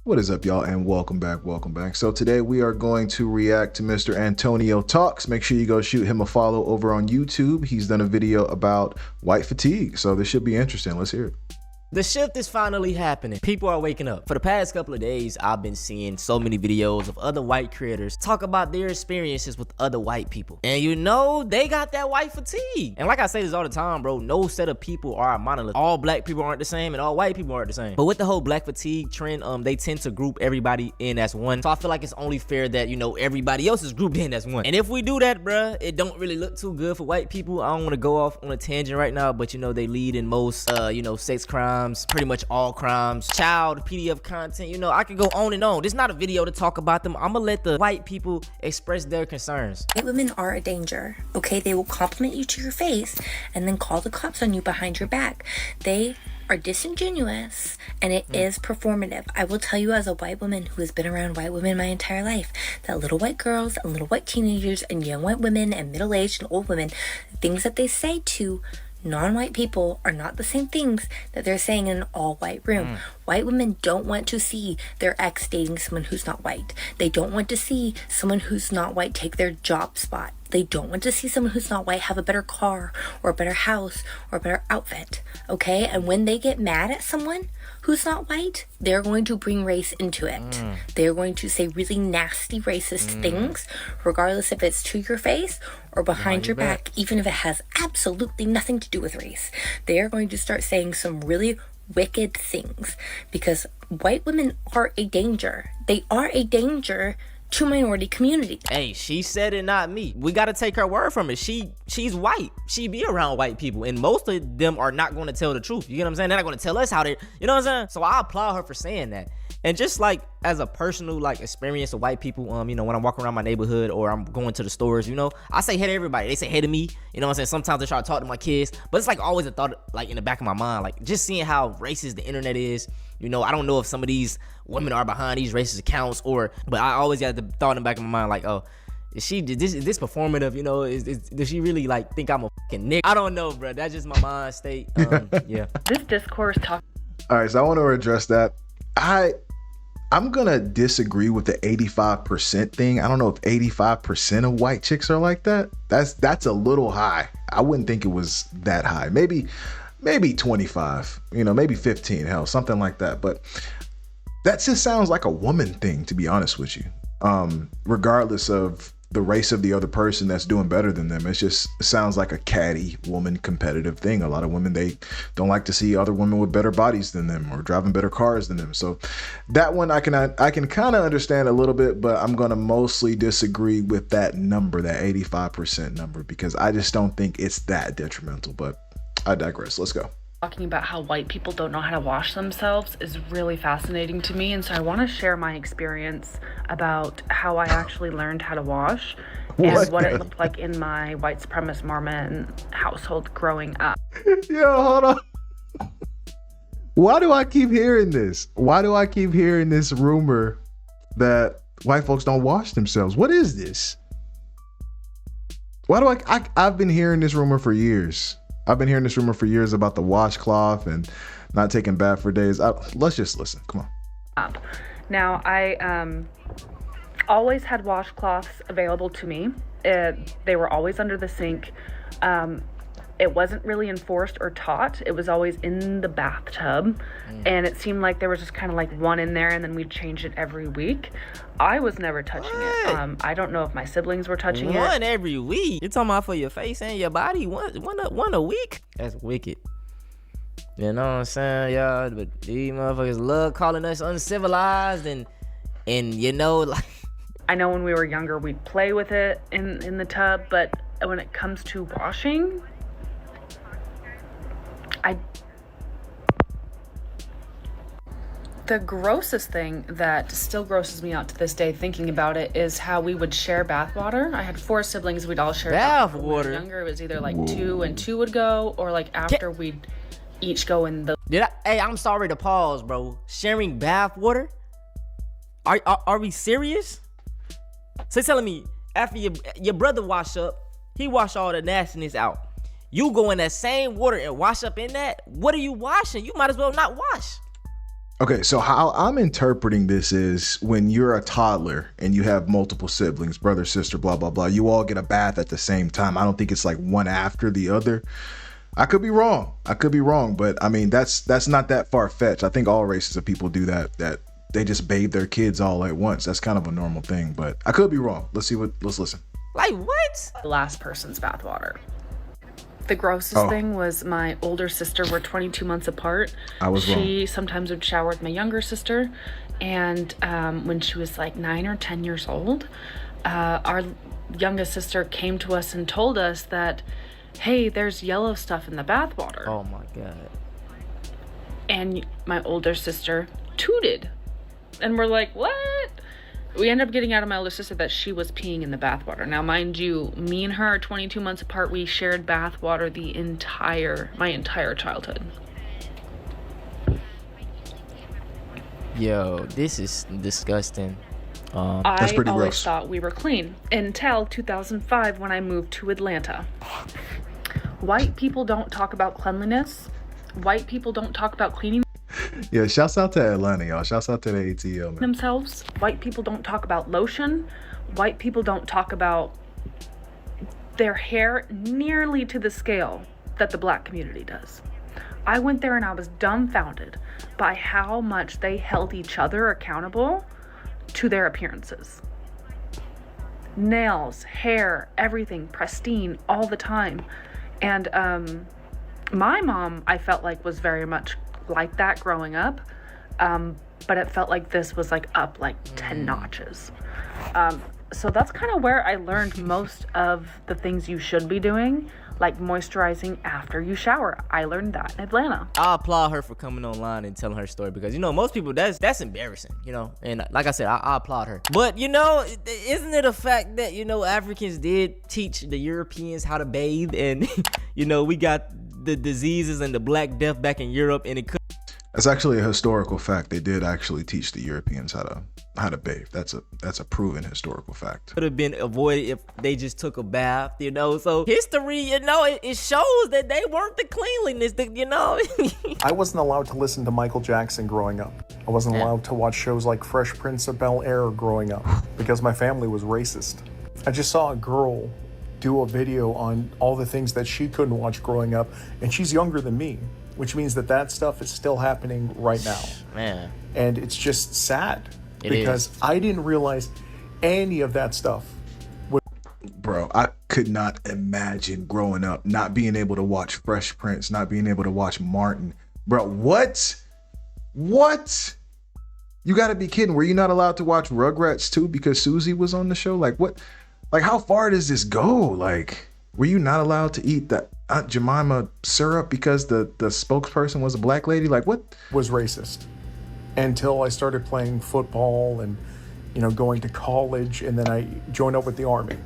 What is up, y'all, and welcome back. So today we are going to react to Mr. Antonio Talks. Make sure you go shoot him a follow over on YouTube. He's done a video about white fatigue, so this should be interesting. Let's hear it. The shift is finally happening. People are waking up. For the past couple of days, I've been seeing so many videos of other white creators talk about their experiences with other white people. And you know, they got that white fatigue. And like I say this all the time, bro, no set of people are a monolith. All black people aren't the same and all white people aren't the same. But with the whole black fatigue trend, they tend to group everybody in as one. So I feel like it's only fair that, you know, everybody else is grouped in as one. And if we do that, bruh, it don't really look too good for white people. I don't want to go off on a tangent right now, but you know, they lead in most, sex crimes, pretty much all crimes, child PDF content. You know, I could go on and on. This is not a video to talk about them. I'm gonna let the white people express their concerns. White women are a danger, okay? They will compliment you to your face and then call the cops on you behind your back. They are disingenuous and it is performative. I will tell you, as a white woman who has been around white women my entire life, that little white girls and little white teenagers and young white women and middle-aged and old women, things that they say to non-white people are not the same things that they're saying in an all-white room. White women don't want to see their ex dating someone who's not white. They don't want to see someone who's not white take their job spot. They don't want to see someone who's not white have a better car or a better house or a better outfit, okay? And when they get mad at someone who's not white, they're going to bring race into it. They're going to say really nasty racist things, regardless if it's to your face or behind your back, even if it has absolutely nothing to do with race. They are going to start saying some really wicked things because white women are a danger. They are a danger to minority communities. Hey, she said it, not me. We gotta take her word from it. She's white. She be around white people, and most of them are not going to tell the truth. You get what I'm saying? They're not going to tell us how they, you know what I'm saying? So I applaud her for saying that. And just like as a personal experience of white people, you know, when I'm walking around my neighborhood or I'm going to the stores, you know, I say hey to everybody. They say hey to me. You know what I'm saying? Sometimes I try to talk to my kids, but it's like always a thought in the back of my mind, like just seeing how racist the internet is. You know, I don't know if some of these women are behind these racist accounts but I always got the thought in the back of my mind, like, oh, is this performative? You know, does she really think I'm a fucking nigga? I don't know, bro. That's just my mind state. Yeah. This discourse talk. All right, so I want to address that. I'm gonna disagree with the 85% thing. I don't know if 85% of white chicks are like that. That's a little high. I wouldn't think it was that high. Maybe 25, you know, maybe 15, hell, something like that. But that just sounds like a woman thing, to be honest with you. Regardless of the race of the other person that's doing better than them, it sounds like a catty woman competitive thing. A lot of women, they don't like to see other women with better bodies than them or driving better cars than them. So that one I can kind of understand a little bit, but I'm going to mostly disagree with that number, that 85% number, because I just don't think it's that detrimental. But I digress. Let's go. Talking about how white people don't know how to wash themselves is really fascinating to me, and so I want to share my experience about how I actually learned how to wash and what it looked like in my white supremacist Mormon household growing up. Yo, hold on. Why do I keep hearing this? Why do I keep hearing this rumor that white folks don't wash themselves? What is this? Why do I've been hearing this rumor for years. I've been hearing this rumor for years about the washcloth and not taking bath for days. Let's just listen. Come on. Now, I always had washcloths available to me. They were always under the sink. It wasn't really enforced or taught. It was always in the bathtub. And it seemed like there was just kind of like one in there and then we'd change it every week. I was never touching it. I don't know if my siblings were touching it. One every week? You're talking about for your face and your body? One a week? That's wicked. You know what I'm saying, y'all? But these motherfuckers love calling us uncivilized and you know, like... I know when we were younger, we'd play with it in the tub, but when it comes to washing... The grossest thing that still grosses me out to this day thinking about it is how we would share bath water. I had 4 siblings. We'd all share bath water. When we were younger, it was either like 2 and 2 would go, or like after we'd each go in the... Hey, I'm sorry to pause, bro. Sharing bath water? Are we serious? So you're telling me after your brother wash up, he wash all the nastiness out. You go in that same water and wash up in that? What are you washing? You might as well not wash. Okay, so how I'm interpreting this is when you're a toddler and you have multiple siblings, brother, sister, blah, blah, blah, you all get a bath at the same time. I don't think it's like one after the other. I could be wrong. But I mean, that's not that far fetched. I think all races of people do that they just bathe their kids all at once. That's kind of a normal thing, but I could be wrong. Let's listen. Like what? The last person's bathwater. The grossest thing was my older sister. We're 22 months apart. I was wrong. She sometimes would shower with my younger sister. And when she was like 9 or 10 years old, our youngest sister came to us and told us that, hey, there's yellow stuff in the bathwater. Oh my God. And my older sister tooted. And we're like, what? We ended up getting out of my older sister that she was peeing in the bathwater. Now, mind you, me and her are 22 months apart. We shared bathwater my entire childhood. Yo, this is disgusting. That's pretty I always gross. thought we were clean until 2005 when I moved to Atlanta. White people don't talk about cleanliness. White people don't talk about cleaning Yeah, shouts out to Atlanta, y'all. Shouts out to the ATL, man. themselves. White people don't talk about lotion. White people don't talk about their hair nearly to the scale that the black community does. I went there and I was dumbfounded by how much they held each other accountable to their appearances. Nails, hair, everything pristine all the time. And my mom, I felt like, was very much like that growing up, but it felt like this was like up like 10 notches. So that's kind of where I learned most of the things you should be doing, like moisturizing after you shower. I learned that in Atlanta. I applaud her for coming online and telling her story because, you know, most people, that's embarrassing, you know, and like I said, I applaud her. But, you know, isn't it a fact that, you know, Africans did teach the Europeans how to bathe, and, you know, we got the diseases and the Black Death back in Europe, and it could. That's actually a historical fact. They did actually teach the Europeans how to bathe. That's a proven historical fact. Could have been avoided if they just took a bath, you know. So history, you know, it shows that they weren't the cleanliness, that, you know. I wasn't allowed to listen to Michael Jackson growing up. I wasn't allowed to watch shows like Fresh Prince of Bel-Air growing up because my family was racist. I just saw a girl do a video on all the things that she couldn't watch growing up, and she's younger than me, which means that stuff is still happening right now. Man. And it's just sad It because is. I didn't realize any of that stuff. Bro, I could not imagine growing up not being able to watch Fresh Prince, not being able to watch Martin. Bro, what? You gotta be kidding. Were you not allowed to watch Rugrats too because Susie was on the show? Like, what? Like, how far does this go? Like, were you not allowed to eat the Aunt Jemima syrup because the spokesperson was a black lady? Like, what? Was racist until I started playing football and, you know, going to college, and then I joined up with the Army.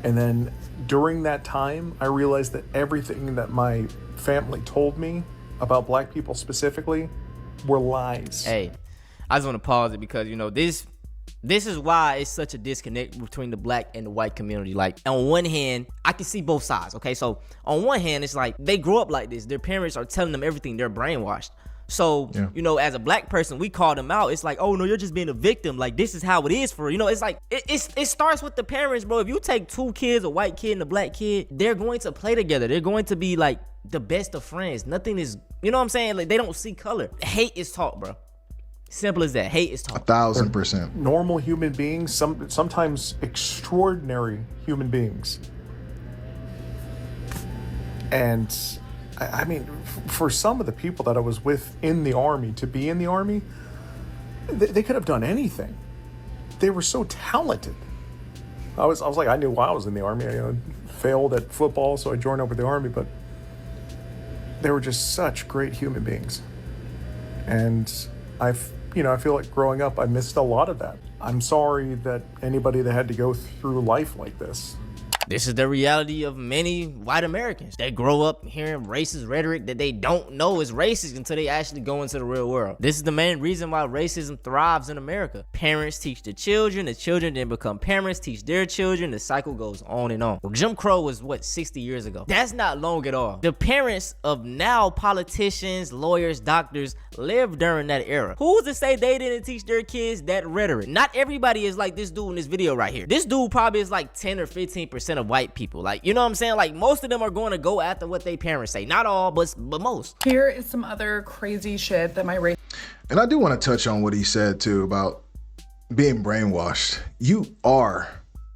And then during that time, I realized that everything that my family told me about black people specifically were lies. Hey, I just want to pause it because, you know, this is why it's such a disconnect between the black and the white community. Like, on one hand, I can see both sides, okay? So, on one hand, it's like they grow up like this. Their parents are telling them everything. They're brainwashed. So, you know, as a black person, we call them out. It's like, oh, no, you're just being a victim. Like, this is how it is for, you know, it's like, it starts with the parents, bro. If you take two kids, a white kid and a black kid, they're going to play together. They're going to be, like, the best of friends. Nothing is, you know what I'm saying? Like, they don't see color. Hate is taught, bro. Simple as that. Hate is taught. 1,000%. Normal human beings, sometimes extraordinary human beings. And I mean, for some of the people that I was with in the Army, to be in the Army, they could have done anything. They were so talented. I was like, I knew why I was in the Army. I failed at football, so I joined up with the Army, but they were just such great human beings. And I feel like growing up, I missed a lot of that. I'm sorry that anybody that had to go through life like this. This is the reality of many white Americans. They grow up hearing racist rhetoric that they don't know is racist until they actually go into the real world. This is the main reason why racism thrives in America. Parents teach the children then become parents, teach their children, the cycle goes on and on. Well, Jim Crow was, what, 60 years ago? That's not long at all. The parents of now politicians, lawyers, doctors lived during that era. Who's to say they didn't teach their kids that rhetoric? Not everybody is like this dude in this video right here. This dude probably is like 10 or 15% of white people. Like, you know what I'm saying? Like, most of them are going to go after what they parents say. Not all, but most. Here is some other crazy shit that my race. And I do want to touch on what he said too about being brainwashed. You are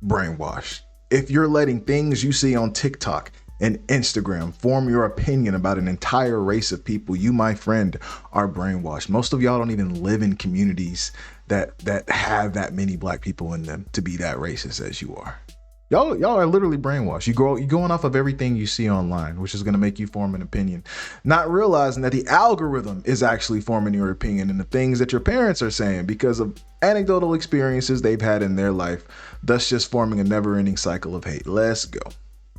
brainwashed. If you're letting things you see on TikTok and Instagram form your opinion about an entire race of people, you, my friend, are brainwashed. Most of y'all don't even live in communities that have that many black people in them to be that racist as you are. Y'all are literally brainwashed. You're going off of everything you see online, which is going to make you form an opinion, not realizing that the algorithm is actually forming your opinion and the things that your parents are saying because of anecdotal experiences they've had in their life, thus just forming a never-ending cycle of hate. Let's go.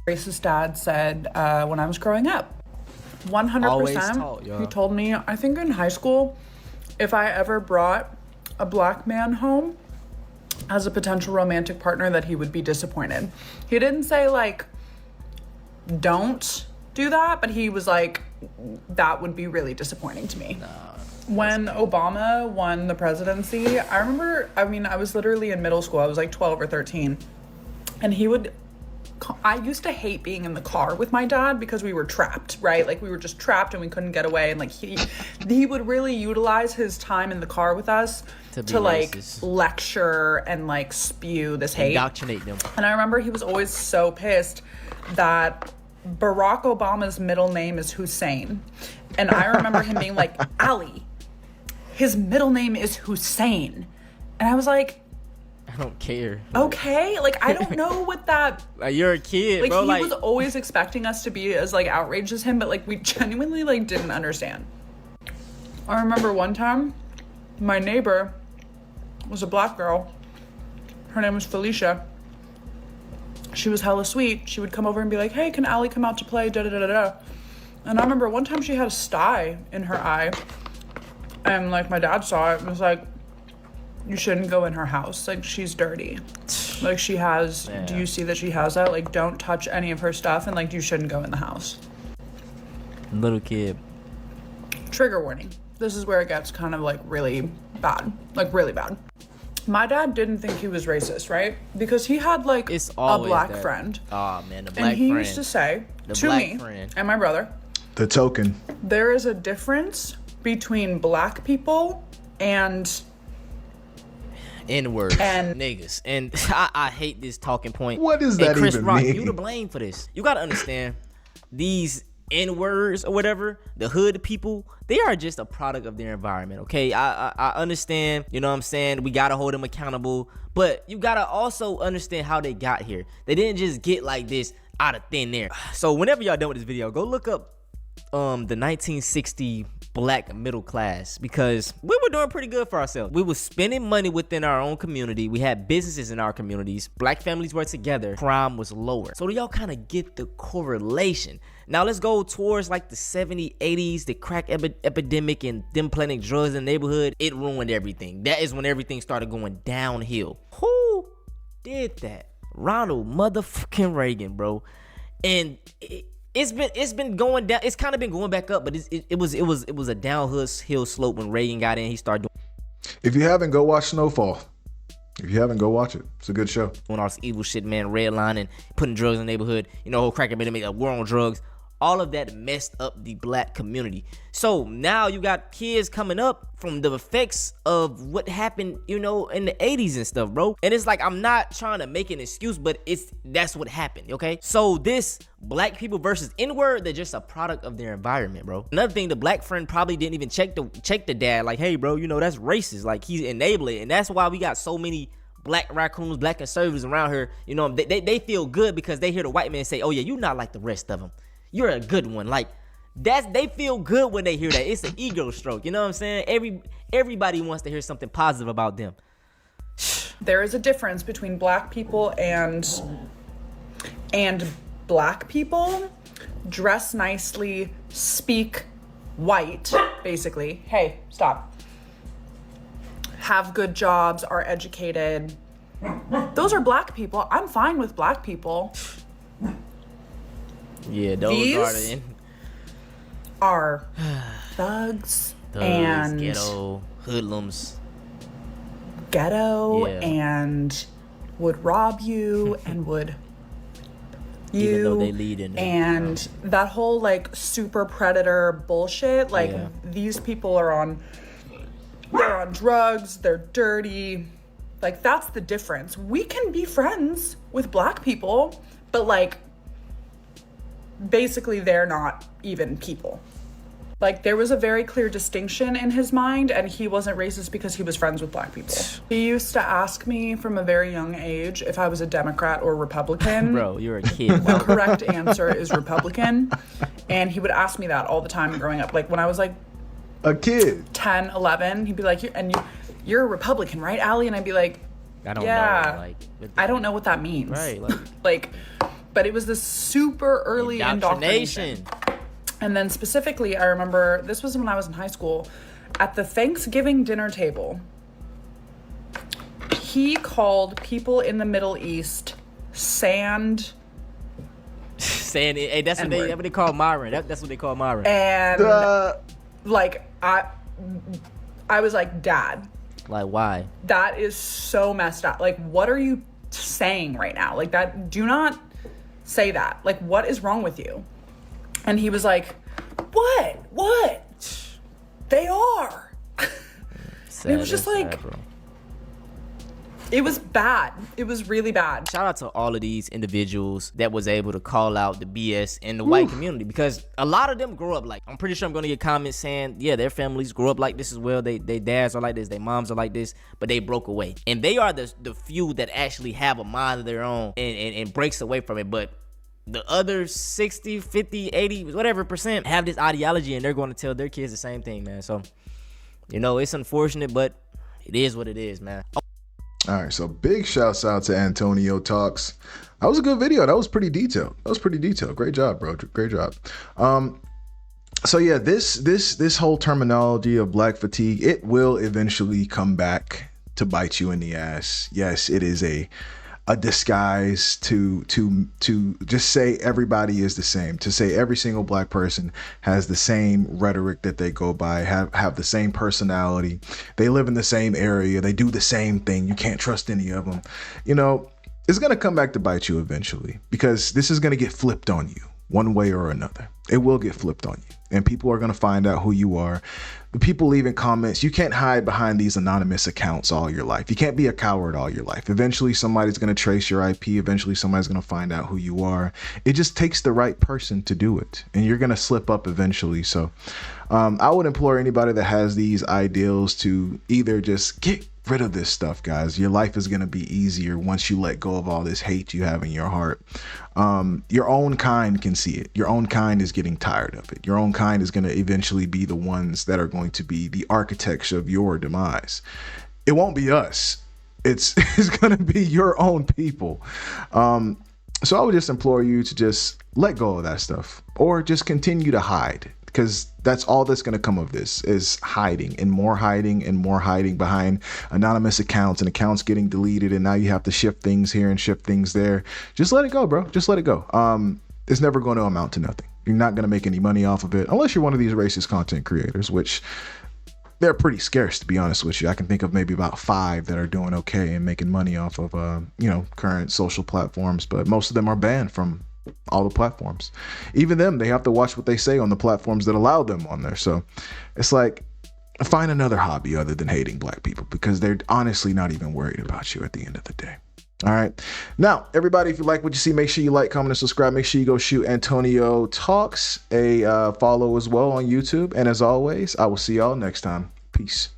Racist dad said when I was growing up. 100%. He told me, I think in high school, if I ever brought a black man home as a potential romantic partner, that he would be disappointed. He didn't say like, don't do that, but he was like, that would be really disappointing to me. When Obama won the presidency, I remember, I was literally in middle school. I was like 12 or 13. And I used to hate being in the car with my dad because we were trapped, right? Like we were just trapped and we couldn't get away. And like he would really utilize his time in the car with us to like lecture and like spew this hate. Indoctrinate them. And I remember he was always so pissed that Barack Obama's middle name is Hussein. And I remember him being like, Ali, his middle name is Hussein. And I was like, I don't care. Okay, like I don't know what that. Like, you're a kid, like, bro. He was always expecting us to be as like outraged as him, but like we genuinely like didn't understand. I remember one time, my neighbor was a black girl. Her name was Felicia. She was hella sweet. She would come over and be like, "Hey, can Allie come out to play?" Da da da da da. And I remember one time she had a sty in her eye, and like my dad saw it and was like, you shouldn't go in her house. Like, she's dirty. Like, she has, do you see that she has that? Like, don't touch any of her stuff, and, like, you shouldn't go in the house. Little kid. Trigger warning. This is where it gets kind of, like, really bad. Like, really bad. My dad didn't think he was racist, right? Because he had, like, a black friend. Oh, man, the black friend. And he used to say to me and my brother, the token, there is a difference between black people and N-words and niggas. And I hate this talking point. What does that Chris even Rock, mean? you to blame for this. You gotta understand, these N-words or whatever, the hood people, they are just a product of their environment, okay? I understand, you know what I'm saying? We gotta hold them accountable, but you gotta also understand how they got here. They didn't just get like this out of thin air. So whenever y'all done with this video, go look up the 1960 black middle class, because we were doing pretty good for ourselves. We were spending money within our own community. We had businesses in our communities. Black families were together. Crime was lower. So do y'all kind of get the correlation? Now let's go towards like the 70s, 80s, the crack epidemic and them planting drugs in the neighborhood. It ruined everything. That is when everything started going downhill. Who did that? Ronald motherfucking Reagan, bro. And it's been going down. It's kind of been going back up, but it was a downhill slope when Reagan got in. He started doing. If you haven't, go watch Snowfall. If you haven't, go watch it. It's a good show. Doing all this evil shit, man, redlining, putting drugs in the neighborhood. You know, whole crack epidemic, a war on drugs. All of that messed up the black community. So now you got kids coming up from the effects of what happened, you know, in the 80s and stuff, bro. And it's like, I'm not trying to make an excuse, but that's what happened, okay? So this black people versus N-word, they're just a product of their environment, bro. Another thing, the black friend probably didn't even check the dad, like, hey, bro, you know, that's racist. Like, he's enabling it. And that's why we got so many black raccoons, black conservatives around here. You know, they feel good because they hear the white man say, oh yeah, you're not like the rest of them. You're a good one. Like, they feel good when they hear that. It's an ego stroke. You know what I'm saying? Everybody wants to hear something positive about them. There is a difference between black people and and black people dress nicely, speak white, basically. Hey, stop. Have good jobs, are educated. Those are black people. I'm fine with black people. Yeah, those are thugs and ghetto hoodlums. Ghetto and would rob you and would even though they lead in and that whole like super predator bullshit. Like these people are on drugs, they're dirty. Like that's the difference. We can be friends with black people, but like basically they're not even people. Like there was a very clear distinction in his mind, and he wasn't racist because he was friends with black people. He used to ask me from a very young age if I was a Democrat or Republican. Bro, you're a kid. The correct answer is Republican. And he would ask me that all the time growing up. Like when I was like a kid, 10, 11, he'd be like, you're a Republican, right, Allie? And I'd be like, I don't know. Like, I don't know what that means. Right. Like, but it was this super early indoctrination. And then specifically, I remember, this was when I was in high school, at the Thanksgiving dinner table, he called people in the Middle East saying, hey, that's what they call Myron. That's what they call Myron. And like I was like, Dad, like why? That is so messed up. Like, what are you saying right now? Like that, do not say that. Like, what is wrong with you? And he was like, what? They are. It was just like, sad, it was bad. It was really bad. Shout out to all of these individuals that was able to call out the BS in the white community, because a lot of them grew up like, I'm pretty sure I'm going to get comments saying, yeah, their families grew up like this as well. They dads are like this, their moms are like this, but they broke away. And they are the few that actually have a mind of their own and breaks away from it. But the other 60, 50, 80, whatever percent have this ideology, and they're going to tell their kids the same thing, man. So, it's unfortunate, but it is what it is, man. All right, so big shouts out to Antonio Talks. That was a good video. That was pretty detailed. Great job, bro. Great job. So yeah, this whole terminology of black fatigue, it will eventually come back to bite you in the ass. Yes, it is a disguise to just say everybody is the same, to say every single black person has the same rhetoric that they go by, have the same personality, they live in the same area, they do the same thing, you can't trust any of them. It's going to come back to bite you eventually, because this is going to get flipped on you one way or another. It will get flipped on you, and people are going to find out who you are. The people leaving comments, you can't hide behind these anonymous accounts all your life. You can't be a coward all your life. Eventually somebody's going to trace your IP. Eventually somebody's going to find out who you are. It just takes the right person to do it, and you're going to slip up eventually. So I would implore anybody that has these ideals to either just get rid of this stuff, guys. Your life is going to be easier once you let go of all this hate you have in your heart. Your own kind can see it. Your own kind is getting tired of it. Your own kind is going to eventually be the ones that are going to be the architects of your demise. It won't be us. It's going to be your own people. So I would just implore you to just let go of that stuff, or just continue to hide, because that's all that's going to come of this, is hiding and more hiding behind anonymous accounts, and accounts getting deleted, and now you have to shift things here and shift things there. Just let it go, bro. Just let it go. It's never going to amount to nothing. You're not going to make any money off of it, unless you're one of these racist content creators, which they're pretty scarce, to be honest with you. I can think of maybe about 5 that are doing okay and making money off of current social platforms, but most of them are banned from all the platforms. Even them, they have to watch what they say on the platforms that allow them on there. So it's like, find another hobby other than hating black people, because they're honestly not even worried about you at the end of the day. All right. Now, everybody, if you like what you see, make sure you like, comment, and subscribe. Make sure you go shoot Antonio Talks a follow as well on YouTube. And as always, I will see y'all next time. Peace.